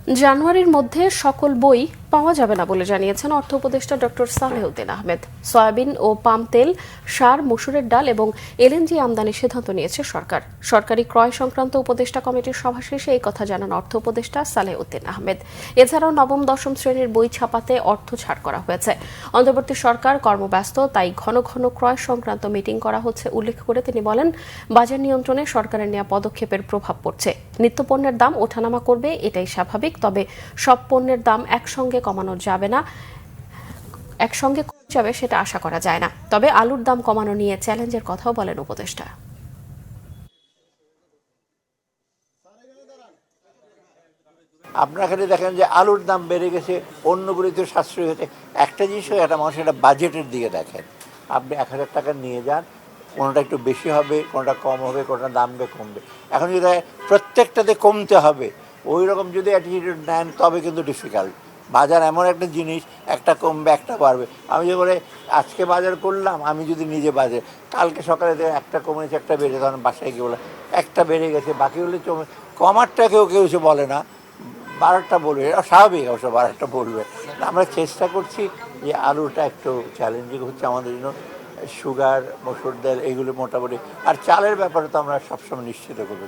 জানুয়ারির মধ্যে সকল বই পাওয়া যাবে না বলে জানিয়েছেন অর্থ উপদেষ্টা ডক্টর সালেহউদ্দিন আহমেদ। সয়াবিন ও পাম তেল, সার, মসুরের ডাল এবং এলএনজি আমদানির সিদ্ধান্ত নিয়েছে সরকার। সরকারি ক্রয় সংক্রান্ত উপদেষ্টা কমিটির সভা শেষে এই কথা জানান অর্থ উপদেষ্টা সালেহউদ্দিন আহমেদ। এছাড়াও নবম দশম শ্রেণীর বই ছাপাতে অর্থ ছাড় করা হয়েছে। অন্তর্বর্তী সরকার কর্মব্যস্ত, তাই ঘন ঘন ক্রয় সংক্রান্ত মিটিং করা হচ্ছে উল্লেখ করে তিনি বলেন, বাজার নিয়ন্ত্রণে সরকারের নেওয়া পদক্ষেপের প্রভাব পড়ছে। নিত্যপণ্যের দাম ওঠানামা করবে, এটাই স্বাভাবিক। তবে সব পণ্যের দাম একসঙ্গে কমানো যাবে না, একসঙ্গে কমে যাবে সেটা আশা করা যায় না। তবে আলুর দাম কমানো নিয়ে চ্যালেঞ্জের কথাও বলেন উপদেষ্টা। আপনারা খালি দেখেন যে আলুর দাম বেড়ে গেছে, অন্যগুলিতে সাশ্রয় হয়েছে। একটা জিনিস একটা মানুষ এটা বাজেটের দিকে দেখেন। আপনি ১,০০০ টাকা নিয়ে যান, কোনোটা একটু বেশি হবে, কোনোটা কম হবে, কোনোটা দামটা কমবে। এখন যদি প্রত্যেকটাতে কমতে হবে, ওই রকম যদি অ্যাটিটিউড নেন তবে কিন্তু ডিফিকাল্ট। বাজার এমন একটা জিনিস, একটা কমবে একটা বাড়বে। আমি যে বলে আজকে বাজার করলাম, আমি যদি নিজে বাজার কালকে সকালে একটা কমেছে একটা বেড়ে, তখন বাসায় গিয়ে বলে একটা বেড়ে গেছে, বাকিগুলো কমারটা কেউ কেউ এসে বলে না, ১২টা বলবে, এটা স্বাভাবিক। অবশ্য ১২টা বলবে। আমরা চেষ্টা করছি যে আলুটা একটু চ্যালেঞ্জিং হচ্ছে আমাদের জন্য। সুগার, মসুর ডাল এগুলো মোটামুটি, আর চালের ব্যাপারে তো আমরা সবসময় নিশ্চিত করবো।